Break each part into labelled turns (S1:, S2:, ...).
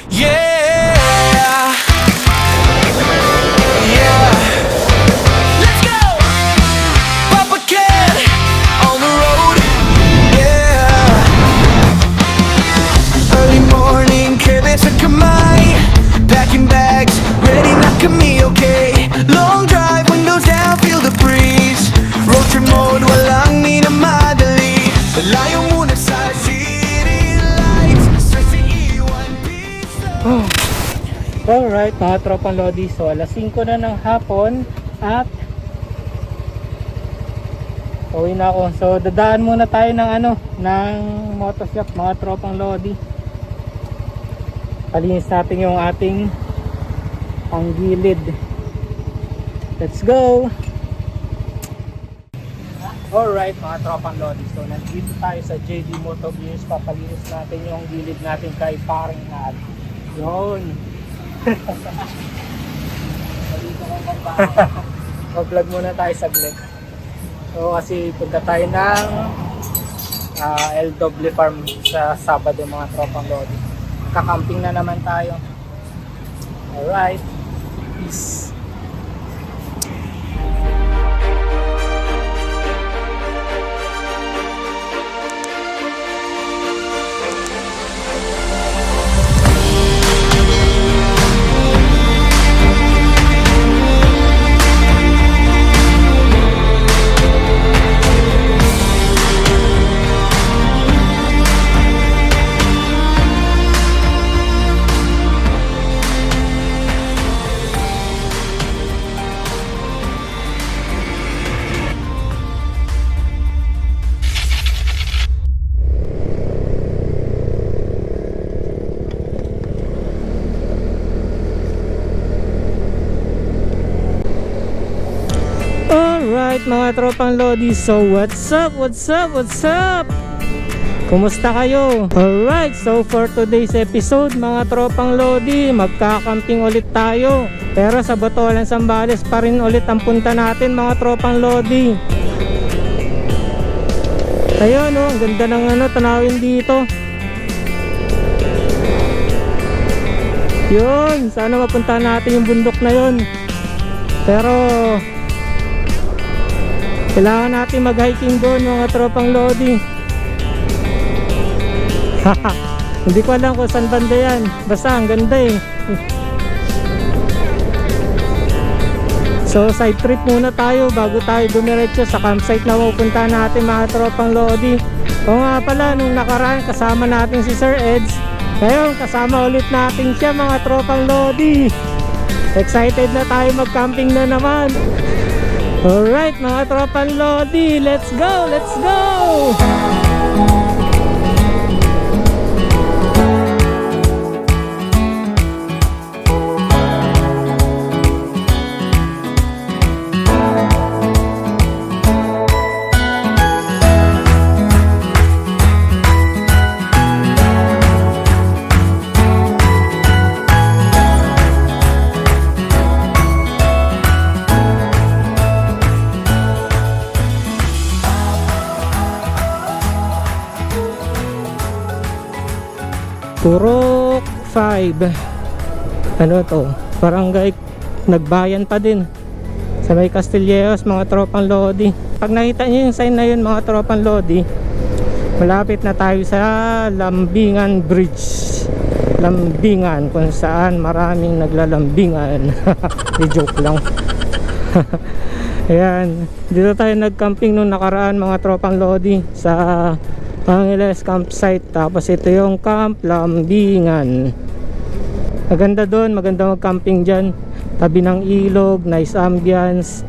S1: Yeah, yeah. Let's go, Papa Cat on the road. Yeah. Early morning, kibitz at kamay, packing bags, ready na kami, okay. Long drive, windows down, feel the breeze. Road trip mode, walang minamadali. Layo muna sa city lights, stress iiwan, peace.
S2: Alright mga tropang Lodi, so alas 5 na ng hapon at uwi na ako. So dadaan muna tayo ng ng motoshop mga tropang Lodi. Palinis natin yung ating panggilid. Let's go! Alright mga tropang Lodi, so nandito tayo sa JD Moto Gears. Papalinis natin yung gilid natin kay paring Nat. Yun. Mag-vlog muna tayo saglit. So kasi punta tayo ng LW Farm sa Sabado mga tropang Lodi. Kakamping na naman tayo. Alright, peace. Alright mga tropang Lodi, so what's up? Kumusta kayo? Alright, so for today's episode mga tropang Lodi, magkakamping ulit tayo. Pero sa Botolan, Zambales pa rin ulit ang punta natin mga tropang Lodi. Ayun ang ganda ng tanawin dito. Yun, sana mapunta natin yung bundok na yun. Pero kailangan natin mag-hiking doon mga tropang Lodi. Hindi ko alam kung saan banda yan. Basta ang ganda eh. So side trip muna tayo bago tayo dumiretso sa campsite na pupunta natin mga tropang Lodi. O nga pala, nung nakaraan kasama natin si Sir Eds. Ngayon kasama ulit natin siya mga tropang Lodi. Excited na tayo mag-camping na naman. Alright mga tropang Lodi, let's go! Let's go! Purok 5. Ano to? Barangay Nagbayan pa din. Sa may Castilleos mga tropang Lodi. Pag nakita nyo yung sign na yun mga tropang Lodi, malapit na tayo sa Lambingan Bridge. Lambingan, kung saan maraming naglalambingan. Di joke lang. Ayan, dito tayo nagcamping nung nakaraan mga tropang Lodi sa Angeles campsite. Tapos ito yung Camp Lambingan. Maganda doon, maganda mag-camping dyan. Tabi ng ilog, nice ambience.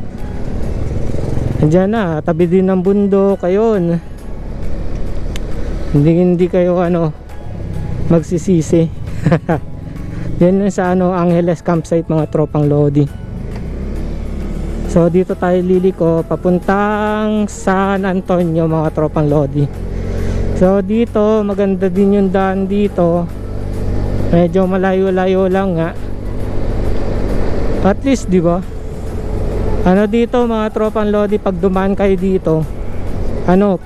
S2: Andyan na, tabi din ng bundok. Ayun, hindi kayo magsisisi. Yan yung sa Angeles campsite mga tropang Lodi. So dito tayo liliko papuntang San Antonio mga tropang Lodi. So dito maganda din yung daan dito. Medyo malayo-layo lang nga. At least di ba? Dito mga tropang Lodi, pag dumaan kayo dito,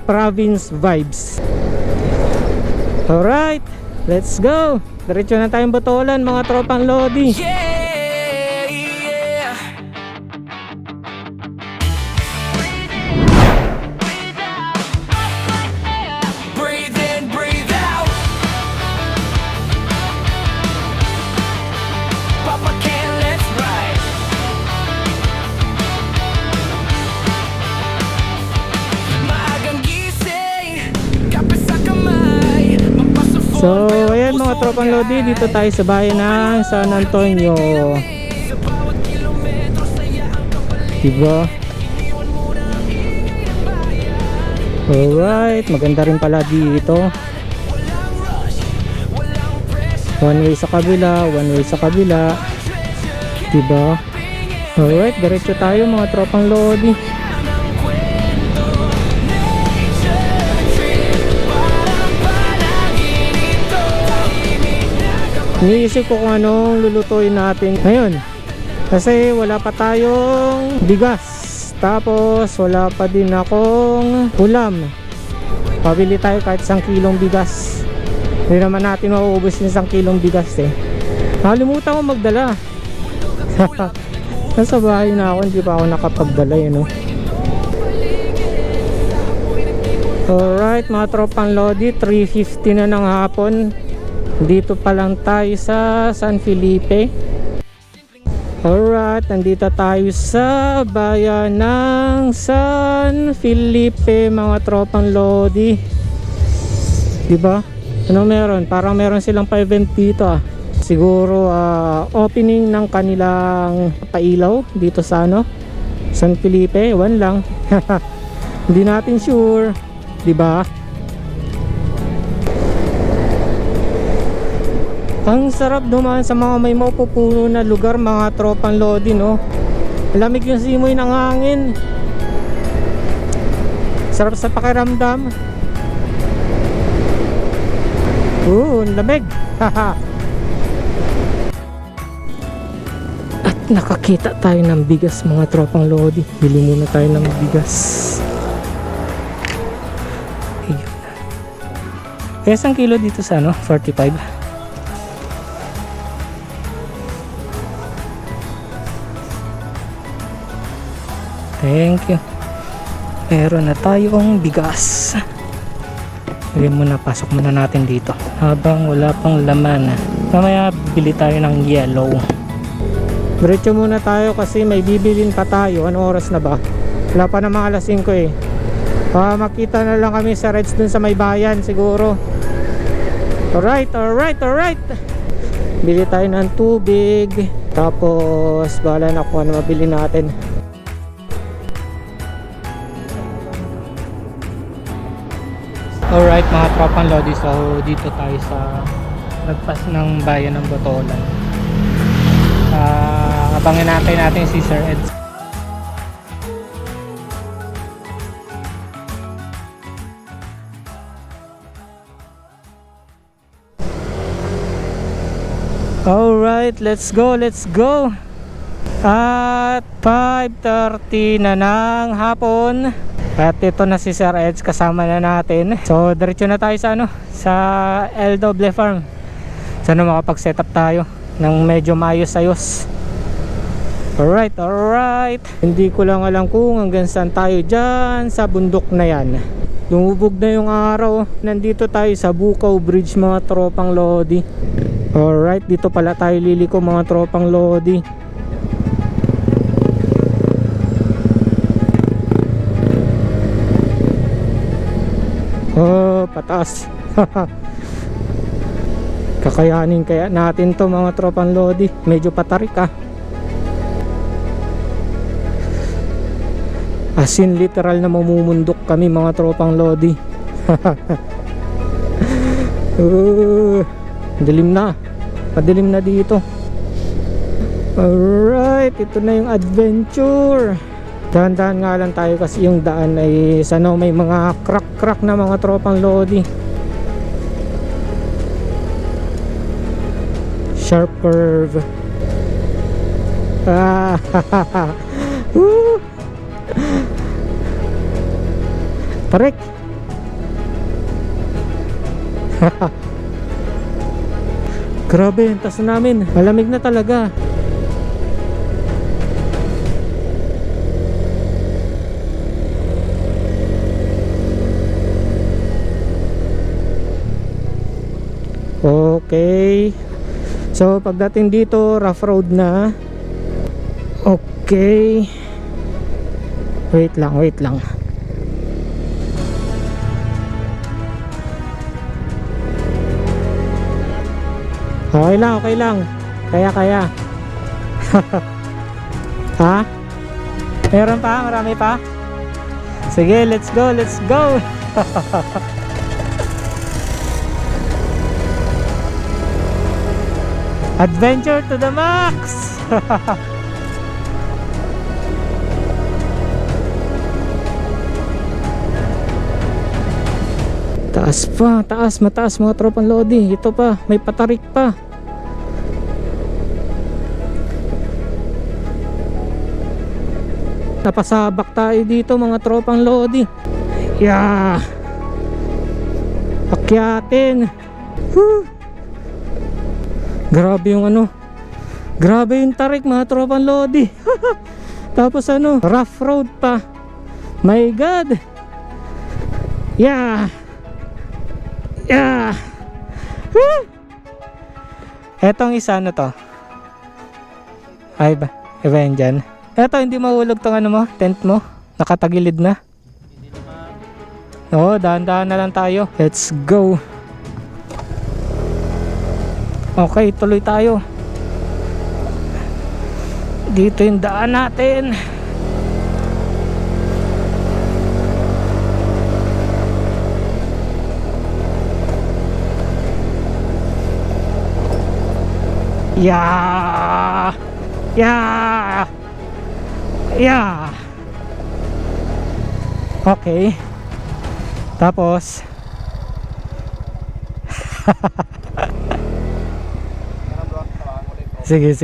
S2: province vibes. Alright, let's go. Diretso na tayong Botolan mga tropang Lodi.
S1: Yeah, yeah. Breathe in, breathe out. Papa can, let's ride. Maagang gising, kape sa kamay, mapasufol.
S2: So ayan mga tropang Lodi, dito tayo sa bayan ng San Antonio.
S1: Sa bawat kilometro, saya ang kapalit.
S2: Diba? Alright, maganda rin pala dito.
S1: Walang rush, walang pressure.
S2: One way sa kabila, one way sa kabila. Diba? Alright, diretso tayo mga tropang Lodi. Iniisip ko kung anong lulutuin natin ngayon. Kasi wala pa tayong bigas. Tapos wala pa din akong ulam. Pabili tayo kahit 1 kilong bigas. Hindi naman natin mauubos yung 1 kilong bigas eh. Nakalimutan ko magdala. Nasa bahay na ako, hindi pa ako nakapagdala yun, no? Alright mga tropang Lodi, 3:50 na ng hapon. Dito pa lang tayo sa San Felipe. Alright, nandito tayo sa bayan ng San Felipe mga tropang Lodi. Diba? Ano meron? Parang meron silang pa-event dito ah. Siguro opening ng kanilang pailaw dito sa San Felipe. Ewan lang. Hindi natin sure. Diba? Ang sarap dumaan sa mga may mapupuno na lugar mga tropang Lodi, no? Lamig yung simoy ng hangin. Sarap sa pakiramdam. Lamig. At nakakita tayo ng bigas mga tropang Lodi. Bili muna tayo ng bigas. Ayun. Kaya 1 kilo dito sa 45. Thank you. Meron na tayong bigas. Lagyan muna, pasok muna natin dito habang wala pang laman. Mamaya bili tayo ng yellow. Diretso muna tayo kasi may bibilin pa tayo. Anong oras na ba? Wala pa namang alas 5 eh. Makita na lang kami sa Reds dun sa may bayan siguro. Alright. Bili tayo ng tubig. Tapos bahala na kung ano mabili natin. Alright mga tropang Lodi, so dito tayo sa lagpas ng bayan ng Botolan. Abangin natin si Sir Ed. Alright, let's go. At 5:30 na ng hapon. At ito na si Sir Eds, kasama na natin. So diretso na tayo sa sa LW Farm. Sana makapag setup tayo ng medyo maayos-ayos. Alright. Hindi ko lang alam kung hanggang saan tayo dyan sa bundok na yan. Lumubog na yung araw. Nandito tayo sa Bukaw Bridge mga tropang Lodi. Alright, dito pala tayo liliko mga tropang Lodi. Pataas. Kakayanin kaya natin to mga tropang Lodi. Medyo patarik As in literal na mamumundok kami mga tropang Lodi. Dilim na. Madilim na dito. Alright, ito na yung adventure. Dahan-dahan nga lang tayo kasi yung daan ay may mga crack na mga tropang Lodi. Sharp curve. Tarik. Grabe, yung taas na namin. Malamig na talaga. Okay. So pagdating dito, rough road na. Okay. Wait lang. Okay lang. Kaya. Ha? Meron pa? Marami pa? Sige, let's go. Adventure to the max! Mataas mga tropang lodi. Ito pa, may patarik pa. Napasabak tayo dito mga tropang lodi. Yeah! Akyatin! Woo! Grabe yung grabe yung tarik mga tropang lodi. Tapos rough road pa. My God. Yeah. Woo! Etong isa to. Ay ba? Iba yan dyan. Eto, hindi mahulog tong mo, tent mo. Nakatagilid na. Oo, dahan-dahan na lang tayo. Let's go. Okay, tuloy tayo. Dito yung daan natin. Yeah. Okay. Tapos Sige.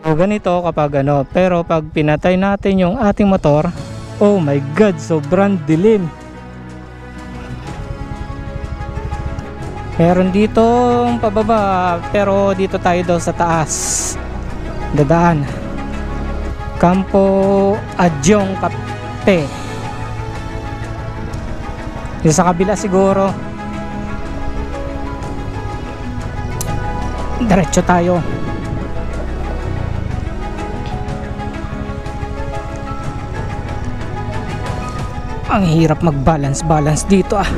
S2: O ganito kapag pero pag pinatay natin yung ating motor, oh my God, sobrang dilim. Meron dito pababa, pero dito tayo daw sa taas dadaan. Campo Adjong Cape. Yung sa kabila siguro. Diretso tayo. Ang hirap mag-balance dito ah.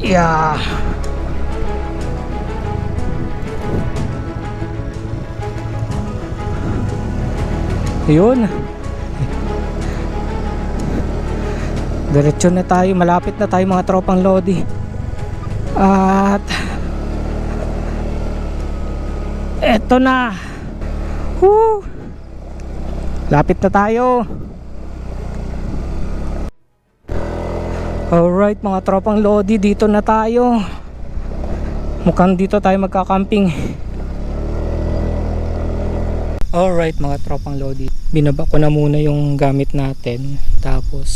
S2: Yeah. Yun. Diretso na tayo, malapit na tayo mga tropang lodi. At eto na. Woo! Lapit na tayo. Alright mga tropang lodi, dito na tayo. Mukhang dito tayo magkakamping. Alright mga tropang lodi, binaba ko na muna yung gamit natin. Tapos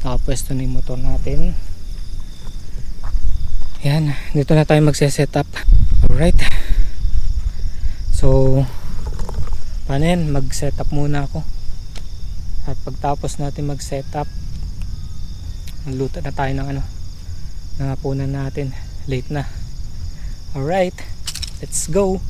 S2: nakapwesto na yung motor natin. Yan, dito na tayo magse-setup. Alright. So paano yan, mag-setup muna ako. At pagtapos natin mag-setup, magluto na tayo ng ng hapunan natin. Late na. Alright, let's go.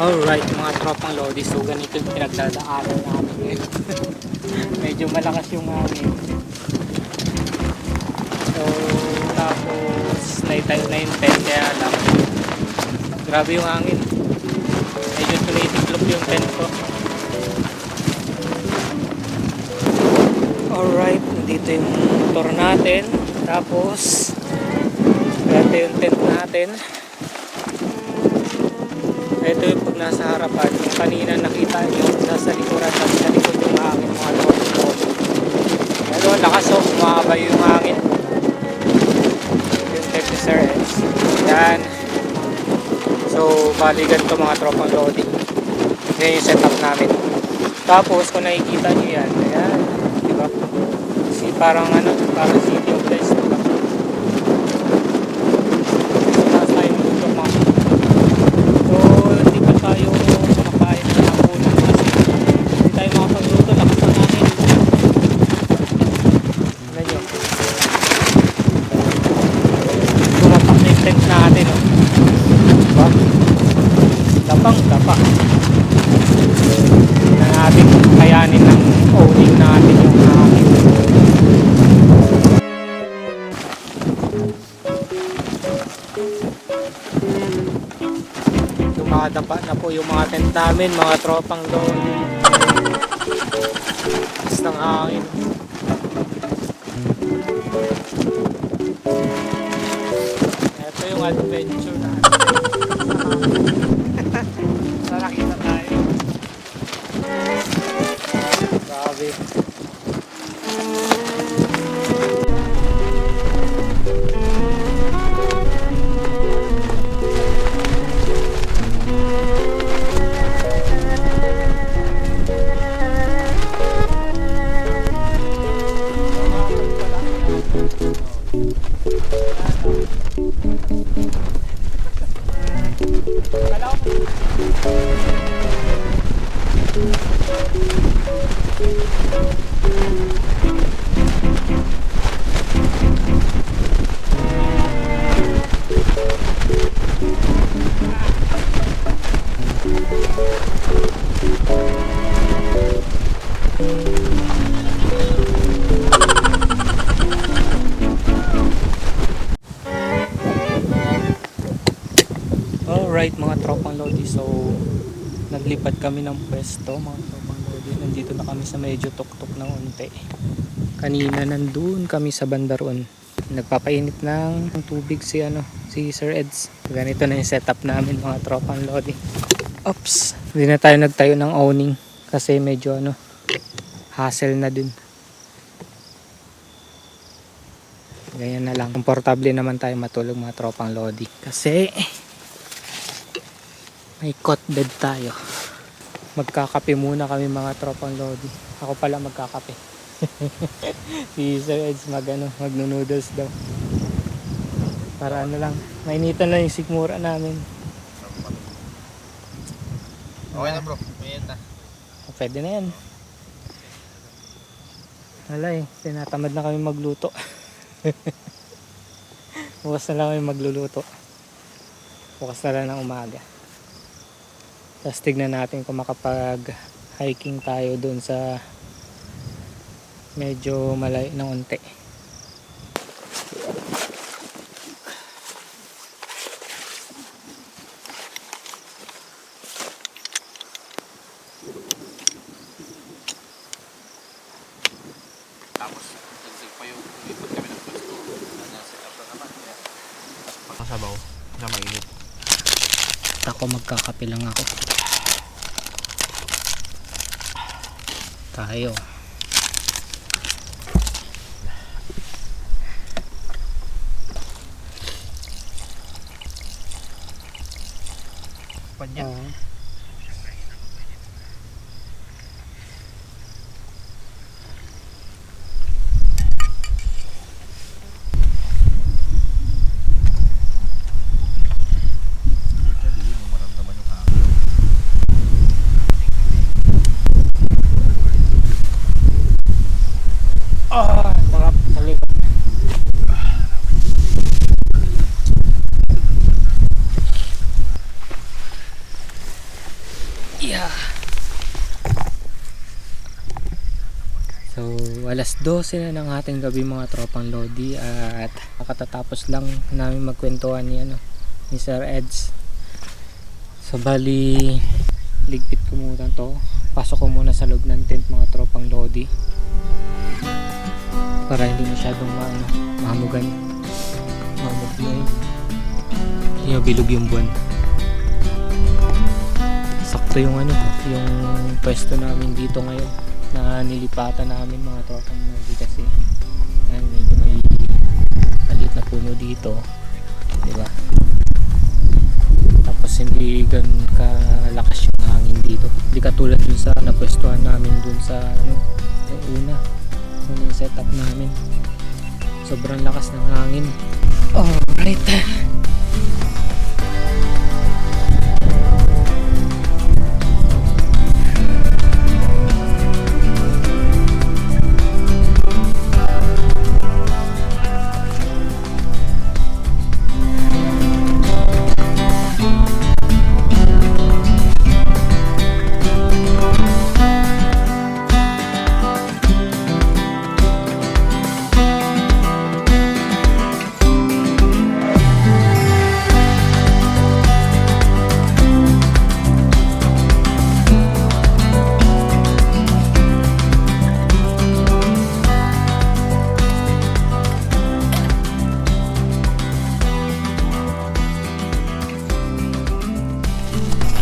S2: Alright mga tropang lodi, so ganito yung pinagdadaanan namin ngayon. Medyo malakas yung hangin. So tapos naitayo na yung tent, kaya lang grabe yung hangin. Medyo tumitiklop yung tent ko. Alright, nandito yung motor natin. Tapos ito yung tent natin. Ito yung pag nasa harapan, yung kanina nakita nyo, nasa likuran, tapos sa likod yung hangin, mga tropang. Pero lakas o, kumakabayo yung hangin. Yung tent ni Sir Eds. Yan. So, baligan to mga tropang lodi. Yan yung setup namin. Tapos, kung nakikita nyo yan, ayan, diba? Parang ano, parang City of Lights, diba? Tayo kumakain na hapunan kasi hindi tayo makapagluto, lakas na namin. Tignan nyo, tumapak na yung tent natin, oh. Diba? Tapang na natin kayanin ng owning natin yung hangin. Dumadapa na po yung mga tent namin, mga tropang lodi. Tapos ng hangin. Ito yung adventure natin. Sa nakita tayo. Grabe. Alright mga tropang lodi, so naglipad kami ng pwesto mga tropang lodi. Nandito na kami sa medyo tuktok ng unti. Kanina nandun kami sa bandaron, nagpapainit ng tubig si Sir Eds. Ganito na yung setup namin mga tropang lodi. Oops, hindi na tayo nagtayo ng awning kasi medyo hassle na din. Ganyan na lang, komportable naman tayo matulog mga tropang lodi kasi may cot bed tayo. Magkakape muna kami mga tropang lodi. Ako pala magkakape. Si Sir Eds magno-noodles daw. Para lang, mainitan lang yung sikmura namin.
S3: Okay na bro, mainit na.
S2: Pwede na yan. Wala tinatamad na kami magluto. Bukas na lang kami magluluto. Bukas na lang ng umaga. Tapos tignan natin kung makapag-hiking tayo dun sa medyo malayo ng unti.
S3: Tapos, nagsig pa yung ikot kami ng pwesto. Set up na naman. Pagkasabaw, na mainit.
S2: Ako magkakape lang ako. Tayo.
S3: Panya.
S2: Sarap sa likod. Yeah. So, alas 12 na ng ating gabi mga tropang Lodi at nakatatapos lang namin magkwentuhan ni Sir Eds. So, bali ligpit ko muna to. Pasok ko muna sa loob ng tent mga tropang Lodi para hindi masyadong mahamugan. Mamog na yun. Bilog yung buwan. Sakto yung yung pwesto namin dito ngayon na nilipatan namin mga tropang Lodi kasi medyo may maliit na puno dito, di ba? Tapos hindi ganun kalakas yung hangin dito, hindi katulad dun sa napwestuhan namin dun sa yung una yung setup namin, sobrang lakas ng hangin. Alright.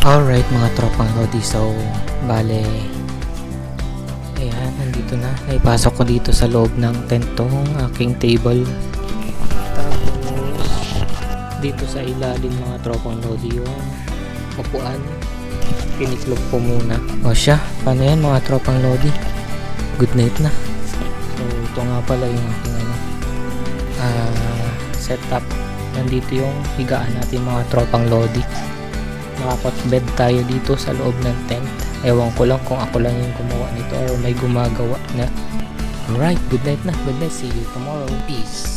S2: Alright mga tropang Lodi, so bale ayan, nandito na, naipasok ko dito sa loob ng tent tong aking table, tapos dito sa ilalim mga tropang Lodi yung upuan, piniklog ko muna. O siya, paano yan mga tropang Lodi, good night na. So ito nga pala yung aking setup, nandito yung higaan natin mga tropang Lodi. Nakapot bed tayo dito sa loob ng tent. Ewan ko lang kung ako lang yung gumawa nito or may gumagawa na. Alright, good night na. Good night. See you tomorrow. Peace.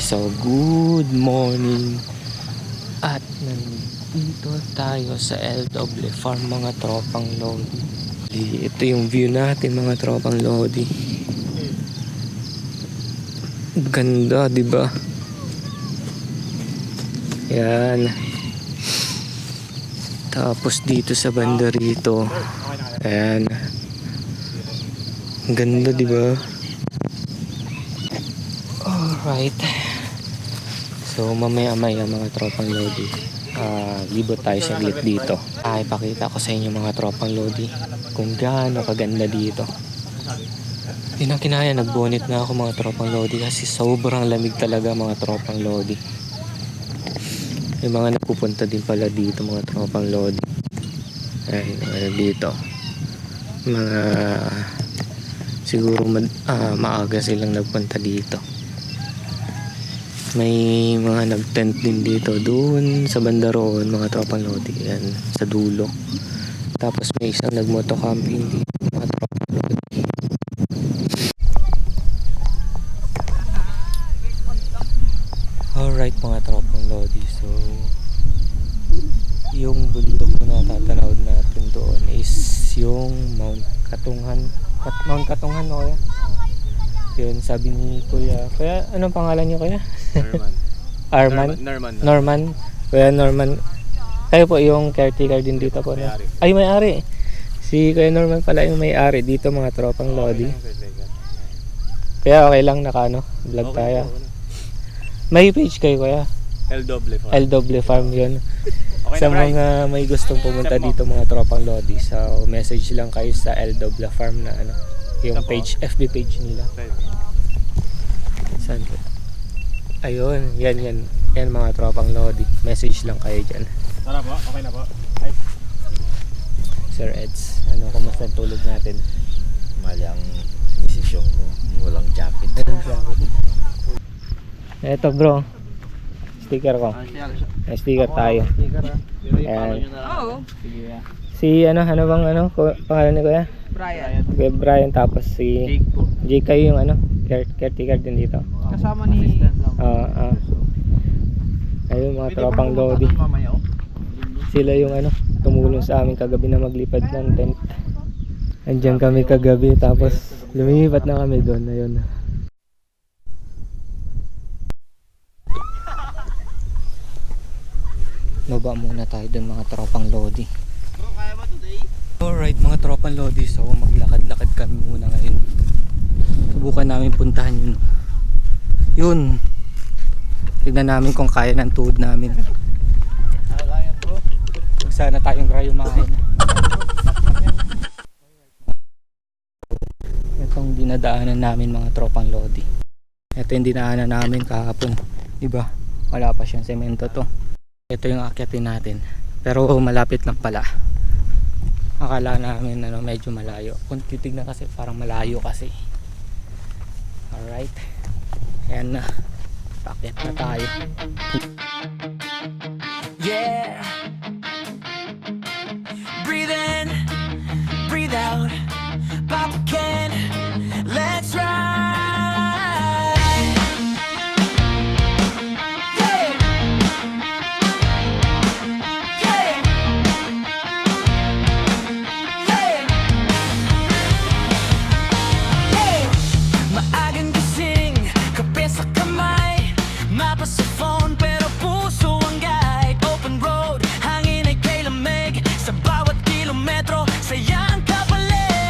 S2: So, good morning at nandito tayo sa LW Farm mga tropang Lodi. Ito yung view natin mga tropang Lodi. Ganda, di ba? Yan. Tapos dito sa banda rito, ayan. Ganda, di ba? Alright. So mamaya-maya mga tropang Lodi, libot tayo saglit dito. Ipakita ko sa inyo mga tropang Lodi kung gaano kaganda dito. Hindi na kinaya, nagbonit na ako mga tropang Lodi kasi sobrang lamig talaga mga tropang Lodi. May mga napupunta din pala dito mga tropang Lodi. Ayan, dito mga siguro maaga silang nagpunta dito. May mga nag-tent din dito doon sa banda roon mga tropang Lodi, yan sa dulo. Tapos may isang nag-moto camping dito mga tropang Lodi. Alright mga tropang Lodi, so yung bundok na natatanaw natin doon is yung Mount Katunghan. Mount Katunghan o kaya? Yun, sabi ni Kuya. Kuya, anong pangalan niyo Kuya?
S3: Norman.
S2: Norman. Kuya Norman. Kayo po yung caretaker din dito po. No? Ay, may-ari. Si Kuya Norman pala yung may-ari dito mga tropang Lodi. Kaya okay lang vlog tayo. May page kayo kuya?
S3: LW fa.
S2: LW Farm yun.
S3: Okay
S2: Sa
S3: na, Bryce.
S2: mga may gustong pumunta
S3: Step mo.
S2: dito mga tropang Lodi, so message lang kayo sa LW Farm na yung
S3: Step mo.
S2: page, FB page nila. Saan po? Ayun, yan mga tropang Lodi. Message lang kayo dyan.
S3: Tara po, okay na po. Ay.
S2: Sir Eds, kumusta ang tulog natin?
S4: Mali ang desisyon mo, walang jacket.
S2: Eto bro, sticker ko. May sticker tayo. Ayan. Si ano bang pangalan ni kuya?
S5: Brian.
S2: Kuya Brian, tapos si
S3: Jake po.
S2: Jake kayo yung caretaker din dito.
S5: Kasama ni...
S2: Ayun mga tropang Lodi. Sila yung tumulong sa amin kagabi na maglipad ng tent. Andiyan kami kagabi tapos lumipat na kami doon. Ayun. Baba muna tayo doon mga tropang Lodi. Alright mga tropang Lodi, so maglakad-lakad kami muna ngayon. Subukan namin puntahan yun. Yun. Tignan namin kung kaya ng tuhod namin. Huwag sana tayong rayumahin. Itong dinadaanan namin mga tropang Lodi. Ito yung dinaanan namin kahapon. Diba? Wala pa siyang semento to. Ito yung akyatin natin. Pero malapit lang pala. Akala namin medyo malayo. Kung titignan kasi parang malayo kasi. Alright. Ayan na. Pakyat na tayo.
S1: Yeah. Breathe in, breathe out. Pop a can, let's ride. Yeah. Yeah. Yeah. Yeah. Maagang gising, kape sa kamay. Mapa sa phone pero puso ang guide. Open road, hangin ay kay lamig. Sa bawat kilometro, saya ang kapalit.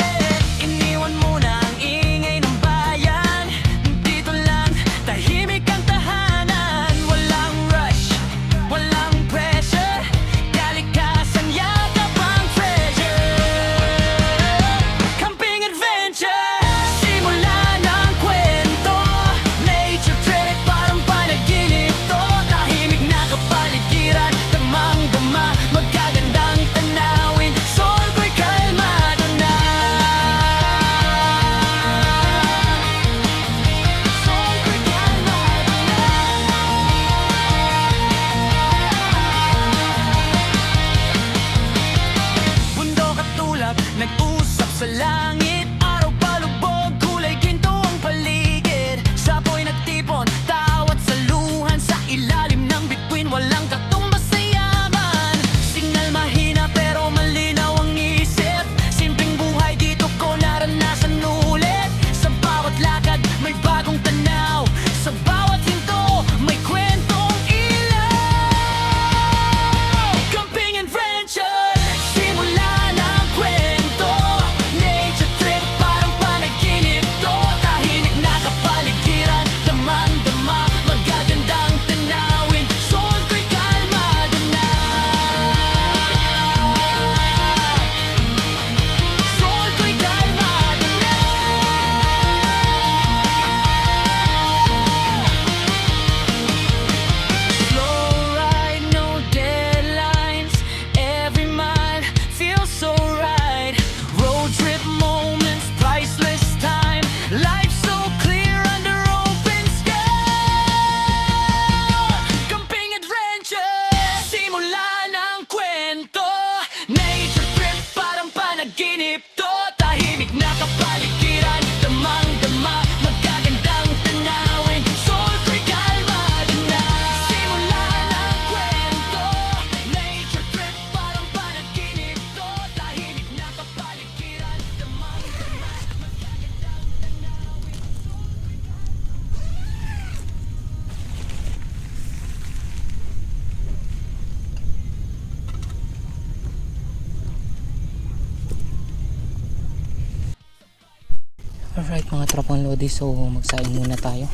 S2: Alright mga tropang lodi, so magsaing muna tayo.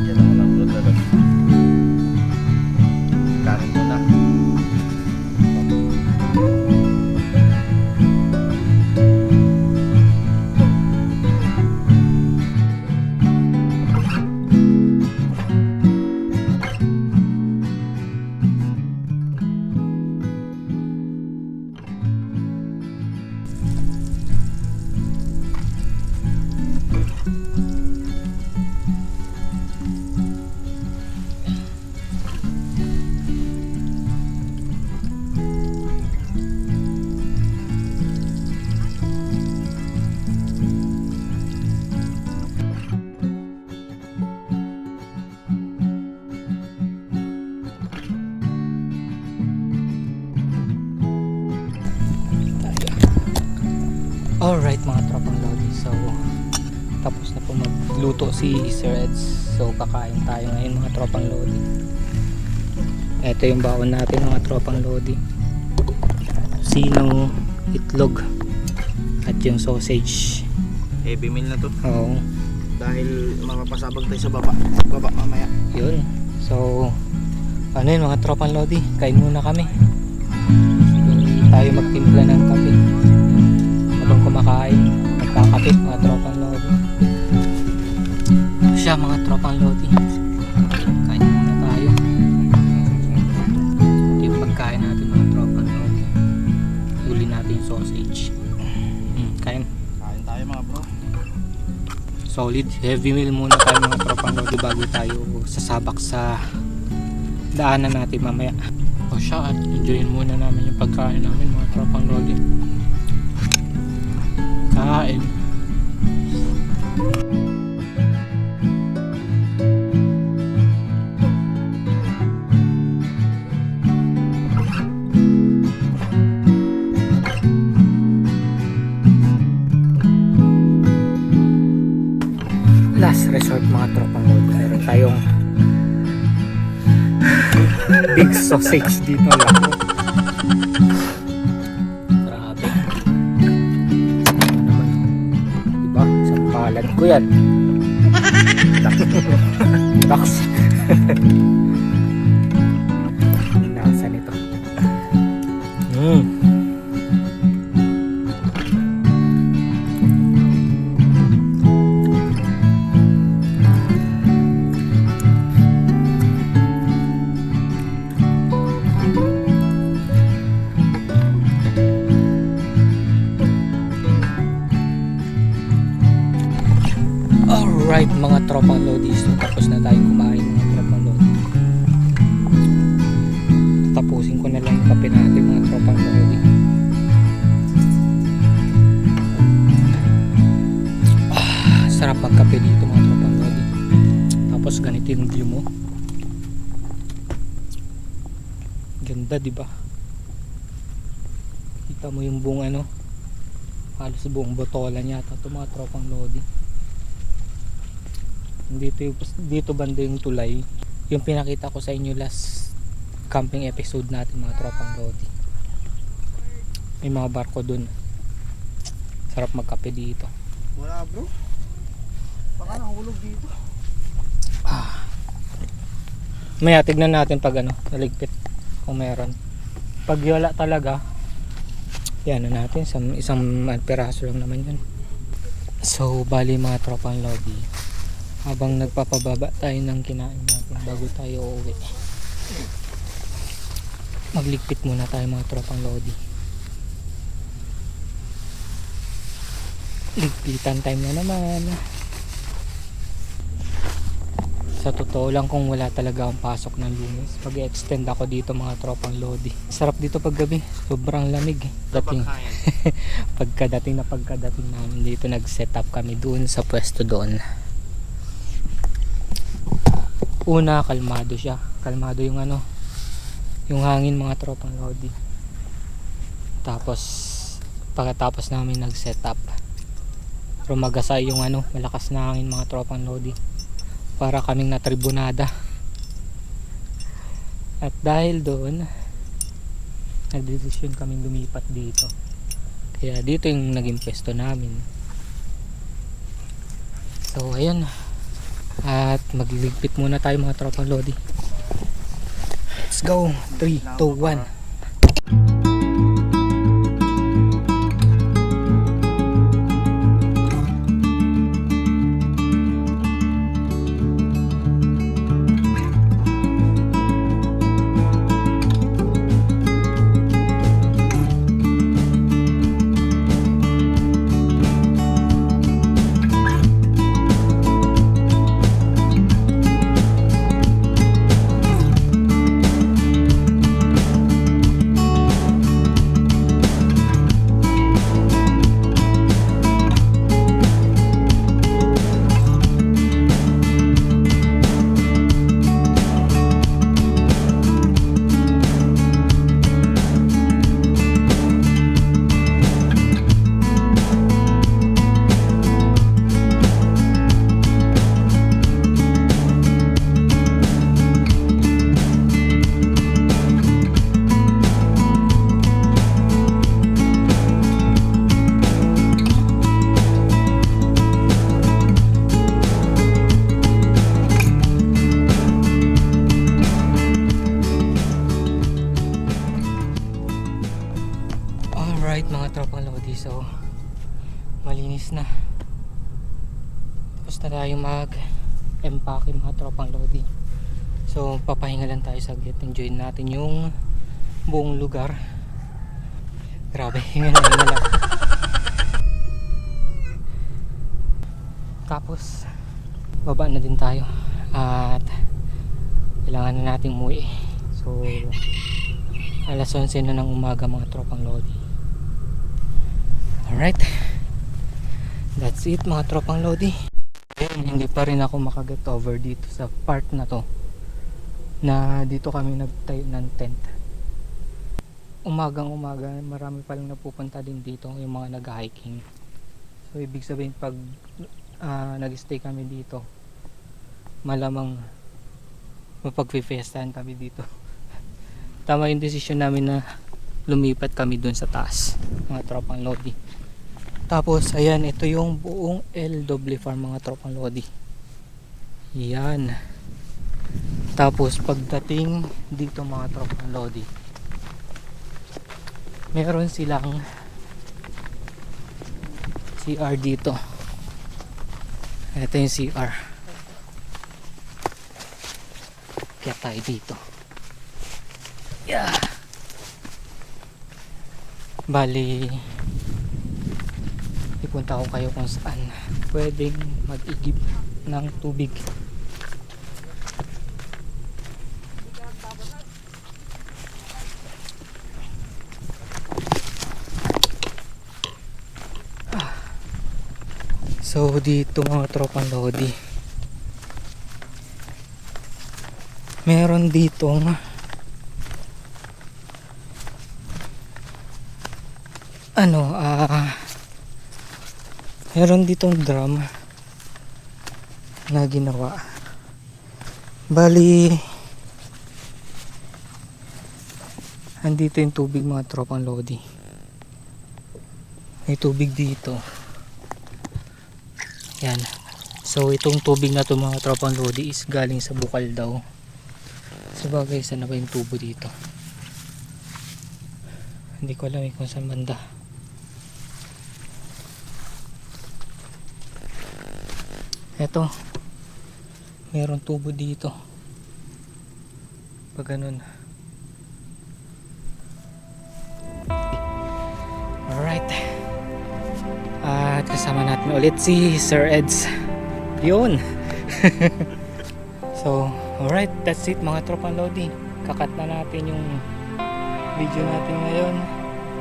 S4: Yan ako ng blood na kanin mo na.
S2: Alright mga tropang lodi, so tapos na po magluto si Sir Eds. So kakain tayo ngayon mga tropang lodi. Ito yung baon natin mga tropang lodi. Sino, itlog at yung sausage.
S3: Heavy meal na to.
S2: Oo,
S3: Dahil mapapasabag tayo sa baba. Baba mamaya.
S2: yun. So ano yun mga tropang lodi, kain muna kami. Hindi tayo magtimpla ng kape habang kumakain, magkakape mga tropang lodi. Siya mga tropang lodi, kain muna tayo. Ito yung pagkain natin mga tropang lodi. Huli natin yung sausage. Kain.
S3: Kain tayo mga bro.
S2: Solid heavy meal muna tayo mga tropang lodi bago tayo sasabak sa daanan natin mamaya. O siya, at enjoyin muna namin yung pagkain namin mga tropang lodi. Kain. Last resort mga tropang lodi, meron tayong big sausage dito lang. Grabe. Ano naman? Diba? Isang palad ko yan. Box. Nasa nito. Alright mga tropang lodi, so tapos na tayong kumain mga tropang lodi. Tapusin ko na lang yung kape natin mga tropang lodi. Sarap magkape dito mga tropang lodi. Tapos ganito yung view mo. Ganda diba? Kita mo yung buong ano, halos buong botolan yata ito mga tropang lodi. Dito banda yung tulay, yung pinakita ko sa inyo last camping episode natin mga tropang lodi. May mga barko dun, sarap magkape dito.
S3: Wala bro. Baka nahulog dito.
S2: Maya tignan natin pag ano, naligpit kung meron. Pag wala talaga, yan na natin, isang piraso lang naman yun. So bali mga tropang lodi, habang nagpapababa tayo ng kinain natin bago tayo uuwi, magligpit muna tayo mga tropang lodi. Ligpitan time na naman. Sa totoo lang, kung wala talaga ang pasok ng Lunes, mag-extend ako dito mga tropang Lodi. Sarap dito pag gabi, sobrang lamig. Dating, pagkadating namin dito, nag-set up kami doon sa pwesto doon. Una, kalmado siya. Kalmado yung yung hangin mga tropang Lodi. Tapos pagkatapos namin nag-set up, rumagasa yung malakas na hangin mga tropang Lodi. Para kaming natribunada. At dahil doon, nagdesisyon kaming lumipat dito. Kaya dito yung naging pwesto namin. So ayun. At magliligpit muna tayo mga tropang Lodi. Let's go. 3, 2, 1. Mga tropang Lodi, so malinis na. Tapos na tayo mag-empake mga tropang Lodi. So papahinga lang tayo saglit, enjoy natin yung buong lugar. Grabe, hinga na lang. Tapos baba na din tayo at kailangan na nating umuwi. So alas 11 na ng umaga mga tropang Lodi. Alright, that's it mga tropang Lodi. Ayun, hindi pa rin ako makaget over dito sa part na to, na dito kami nagtayo ng tent. Umagang umaga marami palang napupunta din dito, yung mga nag-hiking. So ibig sabihin pag nag-stay kami dito, malamang mapagpipestahan kami dito. Tama yung desisyon namin na lumipat kami dun sa taas mga tropang Lodi. Tapos ayan, ito yung buong LW Farm mga tropang Lodi. Yan. Tapos pagdating dito mga tropang Lodi, meron silang CR dito. Ito yung CR. Kaya tayo dito. Yeah. Bali, ipunta ko kayo kung saan pwedeng mag-igib ng tubig. So dito mga tropang Lodi, meron ditong meron ditong drum na ginawa. Bali, andito yung tubig mga tropang Lodi. May tubig dito. Yan. So itong tubig na to mga tropang Lodi is galing sa bukal daw. Sabagay, saan na ba yung tubo dito? Hindi ko alam kung saan banda. Eto, meron tubo dito. Pag ganun. Alright. At kasama natin ulit si Sir Eds. Yun. So, alright, that's it mga tropang Lodi. Kakat na natin yung video natin ngayon.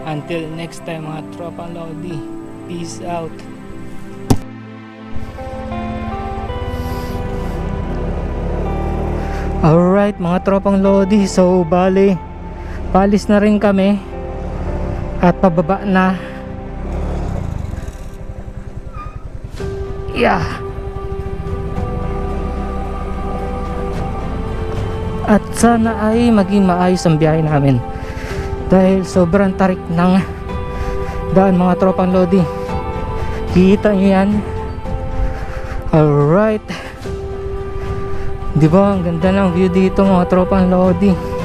S2: Until next time mga tropang Lodi. Peace out. Alright mga tropang Lodi. So, bali, palis na rin kami. At pababa na. Yeah. At sana ay maging maayos ang biyahe namin dahil sobrang tarik ng daan mga tropang Lodi. Kita nyo yan. Alright, diba ang ganda ng view dito mga tropang Lodi.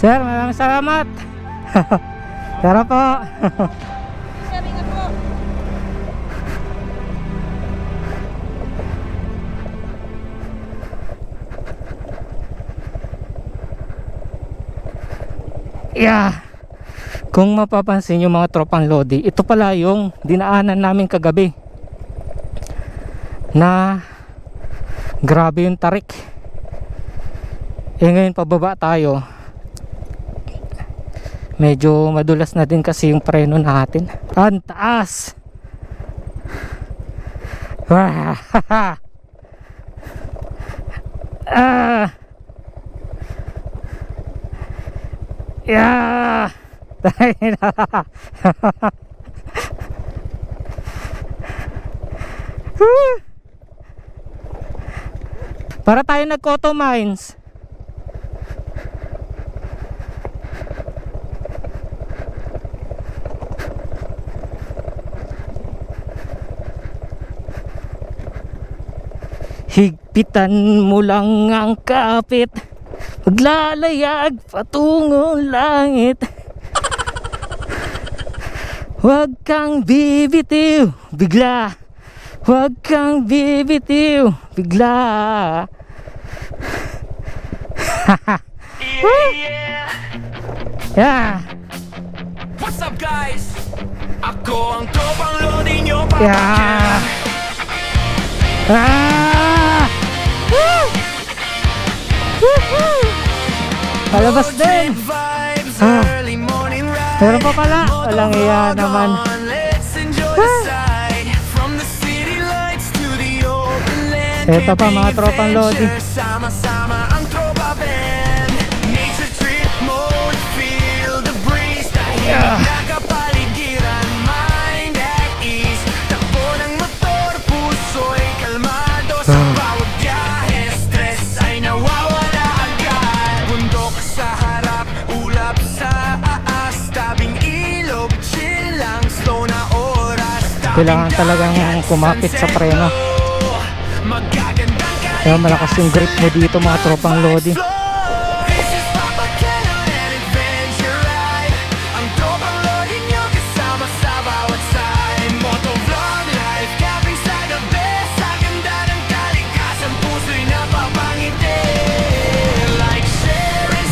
S2: Sir, maraming salamat. Tara po.
S5: Sir, ingat po.
S2: Yeah. Kung mapapansin nyo mga tropang Lodi, ito pala yung dinaanan namin kagabi. Na grabe yung tarik. Ngayon pababa tayo. Medyo madulas na din kasi yung preno natin. Ang taas. Yeah. Para tayo nag-Cotto Mines. Higpitan mo lang ang kapit, maglalayag patungong langit. Huwag kang bibitiw bigla, huwag kang bibitiw bigla. Yeah.
S1: What's up guys? Ako ang tropang Lodi nyo pa.
S2: Yeah. Ah! Woo! Woo-hoo! Palabas din. Ah. Meron pa pala. Walang iya naman. Ito pa mga tropang Lodi.
S1: Sama-sama ang tropa band. Nature trip mode, feel the breeze. Dahil nakapaligiran, mind at ease. Takbo ng motor, puso'y kalmado. Sa bawat biyahe, stress ay nawawala agad. Bundok sa harap, ulap sa aas. Tabing ilog, chill lang, slow na oras.
S2: Kailangan talagang kumapit sa preno. Kaya malakas yung grip mo dito mga tropang Lodi.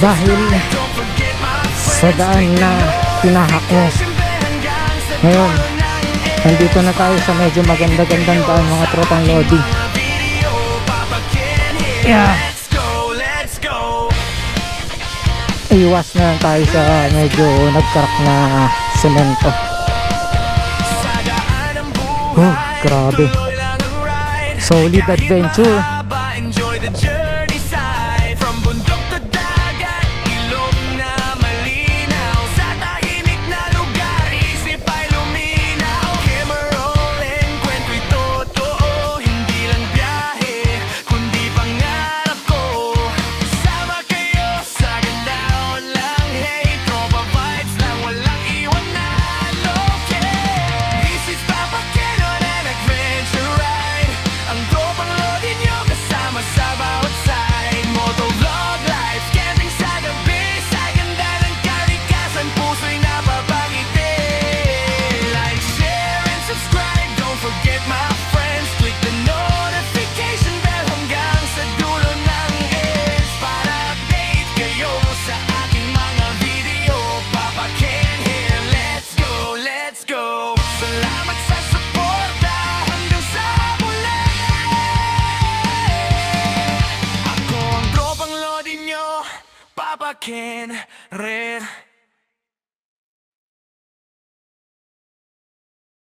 S2: Dahil sa daan na tinahak mo ngayon, nandito na tayo sa medyo maganda-gandang daan mga tropang Lodi. Yeah. Iwas na lang tayo sa medyo nagkarak na semento. Oh, grabe. Solid adventure.
S1: Enjoy the journey side. From bundok to dagat, ilog na malinaw. Sa tahimik na lugar, isip ay luminaw. Camera rolling, kwento'y totoo. Hindi lang biyahe, kundi pangarap ko. Sama kayo sa gandahon lang. Hey, tropa vibes lang, walang iwanan. Okay, this is Papa Kenon and Adventure Ride. Ang tropang Lodi nyo kasama sa bawat can't red